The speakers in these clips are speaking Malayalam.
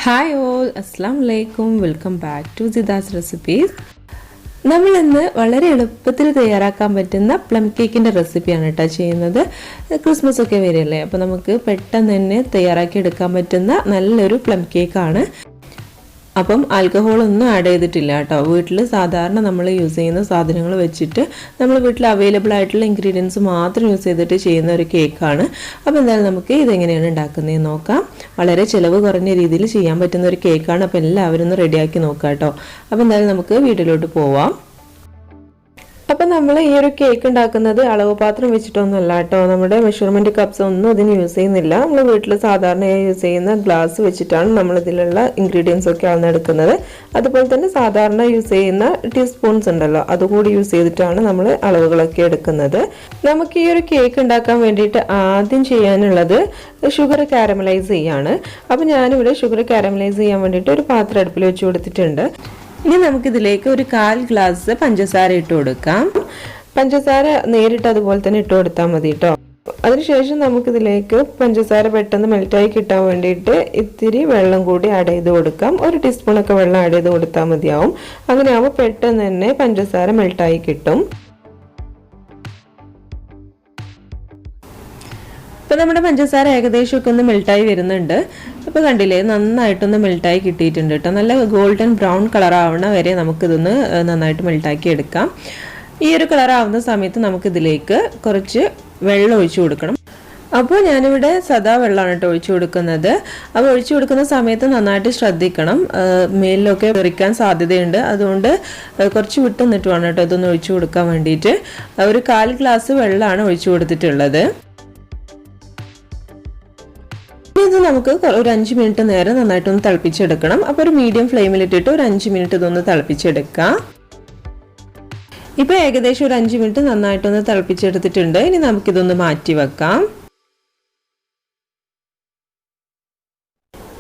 Hi all, Assalamu alaikum. Welcome back to Zida's recipes. നമ്മൾ ഇന്ന് വളരെ എളുപ്പത്തിൽ തയ്യാറാക്കാൻ പറ്റുന്ന പ്ലം കേക്കിന്റെ റെസിപ്പിയാണ് ട്ടോ ചെയ്യുന്നത്. ക്രിസ്മസ് ഒക്കെ വരില്ലേ, അപ്പോൾ നമുക്ക് പെട്ടെന്ന് തന്നെ തയ്യാറാക്കി എടുക്കാൻ പറ്റുന്ന നല്ലൊരു പ്ലം കേക്കാണ്. അപ്പം ആൽക്കഹോൾ ഒന്നും ആഡ് ചെയ്തിട്ടില്ല കേട്ടോ. വീട്ടിൽ സാധാരണ നമ്മൾ യൂസ് ചെയ്യുന്ന സാധനങ്ങൾ വെച്ചിട്ട് നമ്മൾ വീട്ടിൽ അവൈലബിൾ ആയിട്ടുള്ള ഇൻഗ്രീഡിയൻസ് മാത്രം യൂസ് ചെയ്തിട്ട് ചെയ്യുന്ന ഒരു കേക്കാണ്. അപ്പോൾ എന്തായാലും നമുക്ക് ഇതെങ്ങനെയാണ് ഉണ്ടാക്കുന്നതെന്ന് നോക്കാം. വളരെ ചിലവ് കുറഞ്ഞ രീതിയിൽ ചെയ്യാൻ പറ്റുന്ന ഒരു കേക്കാണ്. അപ്പോൾ എല്ലാവരും ഒന്ന് റെഡിയാക്കി നോക്കാം കേട്ടോ. അപ്പോൾ എന്തായാലും നമുക്ക് വീട്ടിലോട്ട് പോവാം. അപ്പം നമ്മൾ ഈ ഒരു കേക്ക് ഉണ്ടാക്കുന്നത് അളവ് പാത്രം വെച്ചിട്ടൊന്നുമല്ല കേട്ടോ. നമ്മുടെ മെഷർമെൻറ്റ് കപ്സ് ഒന്നും ഇതിന് യൂസ് ചെയ്യുന്നില്ല. നമ്മൾ വീട്ടിൽ സാധാരണയായി യൂസ് ചെയ്യുന്ന ഗ്ലാസ് വെച്ചിട്ടാണ് നമ്മൾ ഇതിലുള്ള ഇൻഗ്രീഡിയൻസ് ഒക്കെ അളന്നെടുക്കുന്നത്. അതുപോലെ തന്നെ സാധാരണ യൂസ് ചെയ്യുന്ന ടീസ്പൂൺസ് ഉണ്ടല്ലോ, അതുകൂടി യൂസ് ചെയ്തിട്ടാണ് നമ്മൾ അളവുകളൊക്കെ എടുക്കുന്നത്. നമുക്ക് ഈ ഒരു കേക്ക് ഉണ്ടാക്കാൻ വേണ്ടിയിട്ട് ആദ്യം ചെയ്യാനുള്ളത് ഷുഗർ കാരമലൈസ് ചെയ്യാണ്. അപ്പോൾ ഞാനിവിടെ ഷുഗർ കാരമലൈസ് ചെയ്യാൻ വേണ്ടിയിട്ട് ഒരു പാത്രം അടുപ്പിൽ വെച്ച് കൊടുത്തിട്ടുണ്ട്. ഇനി നമുക്കിതിലേക്ക് ഒരു 1/4 ഗ്ലാസ് പഞ്ചസാര ഇട്ട് കൊടുക്കാം. പഞ്ചസാര നേരിട്ട് അതുപോലെ തന്നെ ഇട്ട് കൊടുത്താൽ മതി കേട്ടോ. അതിനുശേഷം നമുക്കിതിലേക്ക് പഞ്ചസാര പെട്ടെന്ന് മെൽറ്റായി കിട്ടാൻ വേണ്ടിയിട്ട് ഇത്തിരി വെള്ളം കൂടി ആഡ് ചെയ്ത് കൊടുക്കാം. 1 ടീസ്പൂണൊക്കെ വെള്ളം ആഡ് ചെയ്ത് കൊടുത്താൽ മതിയാവും. അങ്ങനെ ആവുമ്പോൾ പെട്ടെന്ന് തന്നെ പഞ്ചസാര മെൽറ്റായി കിട്ടും. അപ്പോൾ നമ്മുടെ പഞ്ചസാര ഏകദേശം ഒക്കെ ഒന്ന് മെൽറ്റായി വരുന്നുണ്ട്. അപ്പോൾ കണ്ടില്ലേ, നന്നായിട്ടൊന്ന് മെൽറ്റായി കിട്ടിയിട്ടുണ്ട് കേട്ടോ. നല്ല ഗോൾഡൻ ബ്രൗൺ കളർ ആവണ വരെ നമുക്കിതൊന്ന് നന്നായിട്ട് മെൽറ്റാക്കി എടുക്കാം. ഈ ഒരു കളർ ആവുന്ന സമയത്ത് നമുക്കിതിലേക്ക് കുറച്ച് വെള്ളം ഒഴിച്ചു കൊടുക്കണം. അപ്പോൾ ഞാനിവിടെ സദാ വെള്ളമാണ് കേട്ടോ ഒഴിച്ചു കൊടുക്കുന്നത്. അപ്പോൾ ഒഴിച്ചു കൊടുക്കുന്ന സമയത്ത് നന്നായിട്ട് ശ്രദ്ധിക്കണം, മേലിലൊക്കെ തെറിക്കാൻ സാധ്യതയുണ്ട്. അതുകൊണ്ട് കുറച്ച് വിട്ട് നിന്നിട്ട് വേണം കേട്ടോ ഇതൊന്ന് ഒഴിച്ചു കൊടുക്കാൻ വേണ്ടിയിട്ട്. ഒരു 1/4 ഗ്ലാസ് വെള്ളമാണ് ഒഴിച്ചു കൊടുത്തിട്ടുള്ളത്. ഇത് നമുക്ക് ഒരു 5 മിനിറ്റ് നേരം നന്നായിട്ടൊന്ന് തിളപ്പിച്ചെടുക്കണം. അപ്പോൾ ഒരു മീഡിയം ഫ്ലെയിമിലിട്ടിട്ട് ഒരു 5 മിനിറ്റ് ഇതൊന്ന് തിളപ്പിച്ചെടുക്കാം. ഇപ്പോൾ ഏകദേശം ഒരു 5 മിനിറ്റ് നന്നായിട്ടൊന്ന് തിളപ്പിച്ചെടുത്തിട്ടുണ്ട്. ഇനി നമുക്കിതൊന്ന് മാറ്റി വെക്കാം.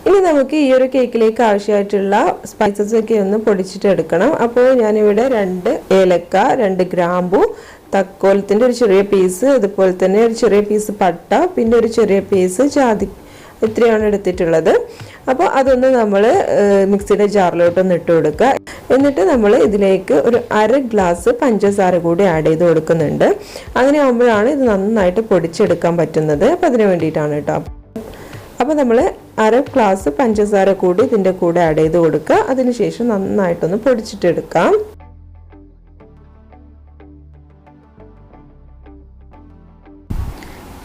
ഇനി നമുക്ക് ഈ ഒരു കേക്കിലേക്ക് ആവശ്യമായിട്ടുള്ള സ്പൈസസ് ഒക്കെ ഒന്ന് പൊടിച്ചിട്ടെടുക്കണം. അപ്പോൾ ഞാനിവിടെ 2 ഏലക്ക, 2 ഗ്രാമ്പു, തക്കോലത്തിൻ്റെ ഒരു ചെറിയ പീസ്, അതുപോലെ തന്നെ ഒരു ചെറിയ പീസ് പട്ട, പിന്നെ ഒരു ചെറിയ പീസ് ജാതി, ഇത്രയാണ് എടുത്തിട്ടുള്ളത്. അപ്പോൾ അതൊന്ന് നമ്മൾ മിക്സിയുടെ ജാറിലോട്ടൊന്ന് ഇട്ട് കൊടുക്കുക. എന്നിട്ട് നമ്മൾ ഇതിലേക്ക് ഒരു 1/2 ഗ്ലാസ് പഞ്ചസാര കൂടി ആഡ് ചെയ്ത് കൊടുക്കുന്നുണ്ട്. അങ്ങനെ ആകുമ്പോഴാണ് ഇത് നന്നായിട്ട് പൊടിച്ചെടുക്കാൻ പറ്റുന്നത്. അപ്പോൾ അതിന് വേണ്ടിയിട്ടാണ് കേട്ടോ. അപ്പോൾ നമ്മൾ 1/2 ഗ്ലാസ് പഞ്ചസാര കൂടി ഇതിൻ്റെ കൂടെ ആഡ് ചെയ്ത് കൊടുക്കുക. അതിനുശേഷം നന്നായിട്ടൊന്ന് പൊടിച്ചിട്ടെടുക്കാം.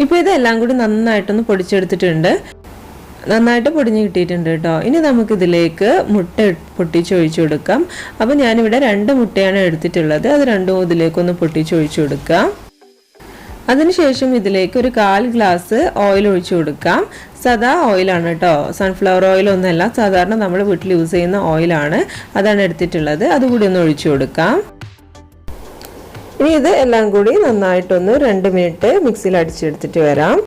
ഇപ്പോൾ ഇതെല്ലാം കൂടി നന്നായിട്ടൊന്ന് പൊടിച്ചെടുത്തിട്ടുണ്ട്. നന്നായിട്ട് പൊടിഞ്ഞ് കിട്ടിയിട്ടുണ്ട് കേട്ടോ. ഇനി നമുക്കിതിലേക്ക് മുട്ട പൊട്ടിച്ചൊഴിച്ചു കൊടുക്കാം. അപ്പോൾ ഞാനിവിടെ 2 മുട്ടയാണ് എടുത്തിട്ടുള്ളത്. അത് രണ്ടും ഇതിലേക്കൊന്ന് പൊട്ടിച്ചൊഴിച്ചു കൊടുക്കാം. അതിനുശേഷം ഇതിലേക്ക് ഒരു 1/4 ഗ്ലാസ് ഓയിൽ ഒഴിച്ചു കൊടുക്കാം. സദാ ഓയിലാണ് കേട്ടോ, സൺഫ്ലവർ ഓയിലൊന്നുമല്ല, സാധാരണ നമ്മൾ വീട്ടിൽ യൂസ് ചെയ്യുന്ന ഓയിലാണ്, അതാണ് എടുത്തിട്ടുള്ളത്. അതുകൂടി ഒന്ന് ഒഴിച്ചു കൊടുക്കാം. ഇനി ഇത് എല്ലാം കൂടി നന്നായിട്ടൊന്ന് 2 മിനിറ്റ് മിക്സിയിൽ അടിച്ചെടുത്തിട്ട് വരാം.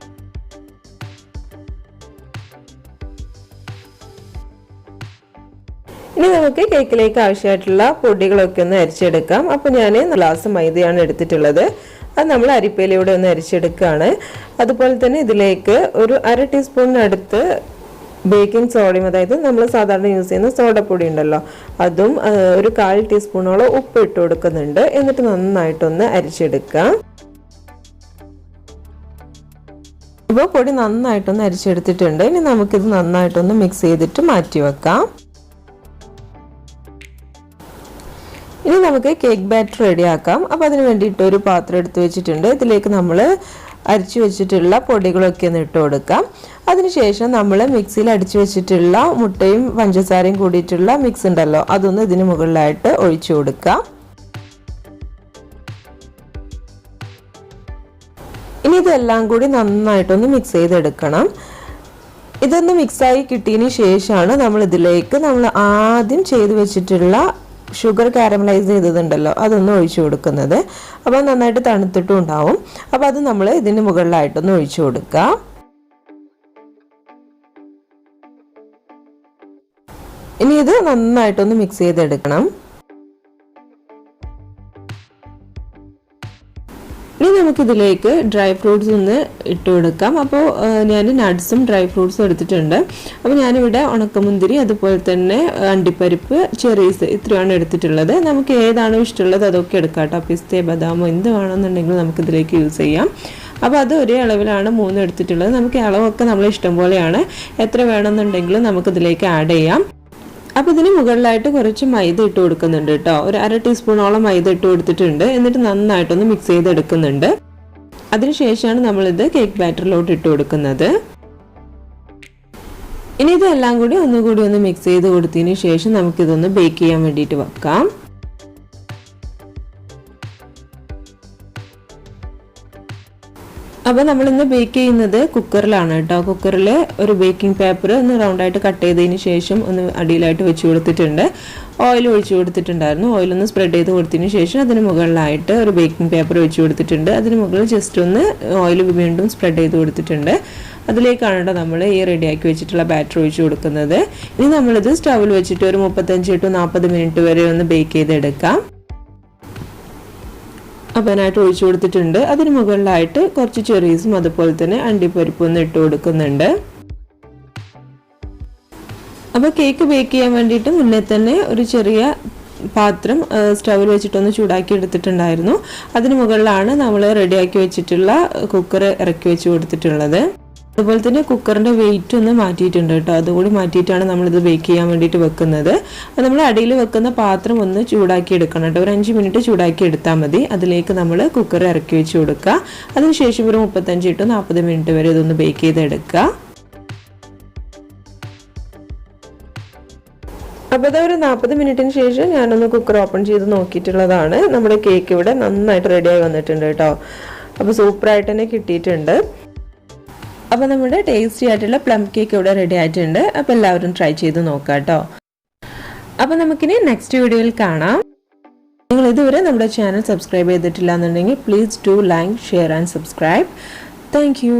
ഇനി നമുക്ക് കേക്കിലേക്ക് ആവശ്യമായിട്ടുള്ള പൊടികളൊക്കെ ഒന്ന് അരിച്ചെടുക്കാം. അപ്പോൾ ഞാൻ ഗ്ലാസ് മൈദയാണ് എടുത്തിട്ടുള്ളത്. അത് നമ്മൾ അരിപ്പയിലൂടെ ഒന്ന് അരിച്ചെടുക്കുകയാണ്. അതുപോലെ തന്നെ ഇതിലേക്ക് ഒരു 1/2 ടീസ്പൂണിനടുത്ത് ബേക്കിംഗ് സോഡയും, അതായത് നമ്മൾ സാധാരണ യൂസ് ചെയ്യുന്ന സോഡപ്പൊടി ഉണ്ടല്ലോ, അതും ഒരു 1/4 ടീസ്പൂണോളം ഉപ്പ് ഇട്ട് കൊടുക്കുന്നുണ്ട്. എന്നിട്ട് നന്നായിട്ടൊന്ന് അരിച്ചെടുക്കുക. ഇപ്പോൾ പൊടി നന്നായിട്ടൊന്ന് അരിച്ചെടുത്തിട്ടുണ്ട്. ഇനി നമുക്കിത് നന്നായിട്ടൊന്ന് മിക്സ് ചെയ്തിട്ട് മാറ്റി വെക്കാം. ഇനി നമുക്ക് കേക്ക് ബാറ്റർ റെഡിയാക്കാം. അപ്പോൾ അതിന് വേണ്ടിയിട്ട് ഒരു പാത്രം എടുത്ത് വെച്ചിട്ടുണ്ട്. ഇതിലേക്ക് നമ്മൾ അരിച്ചു വെച്ചിട്ടുള്ള പൊടികളൊക്കെ ഒന്ന് ഇട്ട് കൊടുക്കാം. അതിനുശേഷം നമ്മൾ മിക്സിയിൽ അടിച്ചു വെച്ചിട്ടുള്ള മുട്ടയും പഞ്ചസാരയും കൂടിയിട്ടുള്ള മിക്സ് ഉണ്ടല്ലോ, അതൊന്ന് ഇതിന് മുകളിലായിട്ട് ഒഴിച്ചു കൊടുക്കാം. ഇനി ഇതെല്ലാം കൂടി നന്നായിട്ടൊന്ന് മിക്സ് ചെയ്തെടുക്കണം. ഇതൊന്ന് മിക്സായി കിട്ടിയതിന് ശേഷമാണ് നമ്മൾ ഇതിലേക്ക് നമ്മൾ ആദ്യം ചെയ്ത് വെച്ചിട്ടുള്ള ഷുഗർ കാരമലൈസ് ചെയ്തതുണ്ടല്ലോ, അതൊന്ന് ഒഴിച്ചു കൊടുക്കുന്നത്. അപ്പോൾ നന്നായിട്ട് തണുത്തിട്ടും ഉണ്ടാവും. അപ്പോൾ അത് നമ്മൾ ഇതിന് മുകളിലായിട്ടൊന്ന് ഒഴിച്ചു കൊടുക്കുക. ഇനി ഇത് നന്നായിട്ടൊന്ന് മിക്സ് ചെയ്തെടുക്കണം. ഇനി നമുക്കിതിലേക്ക് ഡ്രൈ ഫ്രൂട്ട്സ് ഒന്ന് ഇട്ട് കൊടുക്കാം. അപ്പോൾ ഞാൻ നട്ട്സും ഡ്രൈ ഫ്രൂട്ട്സും എടുത്തിട്ടുണ്ട്. അപ്പോൾ ഞാനിവിടെ ഉണക്കമുന്തിരി, അതുപോലെ തന്നെ അണ്ടിപ്പരിപ്പ്, ചെറീസ് ഇത്രയാണ് എടുത്തിട്ടുള്ളത്. നമുക്ക് ഏതാണോ ഇഷ്ടമുള്ളത് അതൊക്കെ എടുക്കാം കേട്ടോ. പിസ്തയോ ബദാമോ എന്ത് വേണമെന്നുണ്ടെങ്കിലും നമുക്കിതിലേക്ക് യൂസ് ചെയ്യാം. അപ്പോൾ അത് ഒരേ അളവിലാണ് 3 എടുത്തിട്ടുള്ളത്. നമുക്ക് അളവൊക്കെ നമ്മൾ ഇഷ്ടം പോലെയാണ്, എത്ര വേണമെന്നുണ്ടെങ്കിലും നമുക്കിതിലേക്ക് ആഡ് ചെയ്യാം. അപ്പോൾ ഇതിന് മുകളിലായിട്ട് കുറച്ച് മൈദ ഇട്ട് കൊടുക്കുന്നുണ്ട് കേട്ടോ. ഒരു 1/2 ടീസ്പൂണോളം മൈദ ഇട്ട് കൊടുത്തിട്ടുണ്ട്. എന്നിട്ട് നന്നായിട്ടൊന്ന് മിക്സ് ചെയ്തെടുക്കുന്നുണ്ട്. അതിനുശേഷമാണ് നമ്മളിത് കേക്ക് ബാറ്ററിലോട്ട് ഇട്ട് കൊടുക്കുന്നത്. ഇനി ഇതെല്ലാം കൂടി ഒന്നുകൂടി ഒന്ന് മിക്സ് ചെയ്ത് കൊടുത്തതിന് ശേഷം നമുക്കിതൊന്ന് ബേക്ക് ചെയ്യാൻ വേണ്ടിയിട്ട് വെക്കാം. അപ്പോൾ നമ്മളിന്ന് ബേക്ക് ചെയ്യുന്നത് കുക്കറിലാണ് കേട്ടോ. കുക്കറിൽ ഒരു ബേക്കിംഗ് പേപ്പർ ഒന്ന് റൗണ്ടായിട്ട് കട്ട് ചെയ്തതിന് ശേഷം ഒന്ന് അടിയിലായിട്ട് വെച്ച് കൊടുത്തിട്ടുണ്ട്. ഓയിൽ ഒഴിച്ച് കൊടുത്തിട്ടുണ്ടായിരുന്നു. ഓയിലൊന്ന് സ്പ്രെഡ് ചെയ്ത് കൊടുത്തതിന് ശേഷം അതിന് മുകളിലായിട്ട് ഒരു ബേക്കിംഗ് പേപ്പർ വെച്ച് കൊടുത്തിട്ടുണ്ട്. അതിന് മുകളിൽ ജസ്റ്റ് ഒന്ന് ഓയിൽ വീണ്ടും സ്പ്രെഡ് ചെയ്ത് കൊടുത്തിട്ടുണ്ട്. അതിലേക്കാണ് കേട്ടോ നമ്മൾ ഈ റെഡിയാക്കി വെച്ചിട്ടുള്ള ബാറ്റർ ഒഴിച്ച് കൊടുക്കുന്നത്. ഇനി നമ്മളിത് സ്റ്റൗവിൽ വെച്ചിട്ട് ഒരു 35 to 40 മിനിറ്റ് വരെ ഒന്ന് ബേക്ക് ചെയ്തെടുക്കാം. അവനായിട്ട് ഒഴിച്ചു കൊടുത്തിട്ടുണ്ട്. അതിന് മുകളിലായിട്ട് കുറച്ച് ചെറീസും അതുപോലെ തന്നെ അണ്ടിപ്പരിപ്പും ഒന്ന് ഇട്ട് കൊടുക്കുന്നുണ്ട്. അപ്പോൾ കേക്ക് ബേക്ക് ചെയ്യാൻ വേണ്ടിയിട്ട് മുന്നേ തന്നെ ഒരു ചെറിയ പാത്രം സ്റ്റൗവിൽ വെച്ചിട്ടൊന്ന് ചൂടാക്കി എടുത്തിട്ടുണ്ടായിരുന്നു. അതിന് മുകളിലാണ് നമ്മൾ റെഡിയാക്കി വെച്ചിട്ടുള്ള കുക്കർ ഇറക്കി വെച്ച് കൊടുത്തിട്ടുള്ളത്. അതുപോലെ തന്നെ കുക്കറിൻ്റെ വെയിറ്റ് ഒന്ന് മാറ്റിയിട്ടുണ്ട് കേട്ടോ. അതുകൂടി മാറ്റിയിട്ടാണ് നമ്മളിത് ബേക്ക് ചെയ്യാൻ വേണ്ടിയിട്ട് വെക്കുന്നത്. അത് നമ്മൾ അടിയിൽ വെക്കുന്ന പാത്രം ഒന്ന് ചൂടാക്കി എടുക്കണം കേട്ടോ. ഒരു 5 മിനിറ്റ് ചൂടാക്കി എടുത്താൽ മതി. അതിലേക്ക് നമ്മൾ കുക്കർ ഇറക്കി വെച്ച് കൊടുക്കുക. അതിനുശേഷം ഒരു 35 to 40 മിനിറ്റ് വരെ ഇതൊന്ന് ബേക്ക് ചെയ്തെടുക്കുക. അപ്പോൾ അതൊരു 40 മിനിറ്റിന് ശേഷം ഞാനൊന്ന് കുക്കർ ഓപ്പൺ ചെയ്ത് നോക്കിയിട്ടുള്ളതാണ്. നമ്മുടെ കേക്ക് ഇവിടെ നന്നായിട്ട് റെഡിയായി വന്നിട്ടുണ്ട് കേട്ടോ. അപ്പോൾ സൂപ്പറായിട്ട് തന്നെ കിട്ടിയിട്ടുണ്ട്. അപ്പോൾ നമ്മുടെ ടേസ്റ്റി ആയിട്ടുള്ള പ്ലം കേക്ക് ഇവിടെ റെഡി ആയിട്ടുണ്ട്. അപ്പോൾ എല്ലാവരും ട്രൈ ചെയ്ത് നോക്കാം കേട്ടോ. അപ്പോൾ നമുക്കിനി നെക്സ്റ്റ് വീഡിയോയിൽ കാണാം. നിങ്ങൾ ഇതുവരെ നമ്മുടെ ചാനൽ സബ്സ്ക്രൈബ് ചെയ്തിട്ടില്ല എന്നുണ്ടെങ്കിൽ please do like, share and subscribe. Thank you.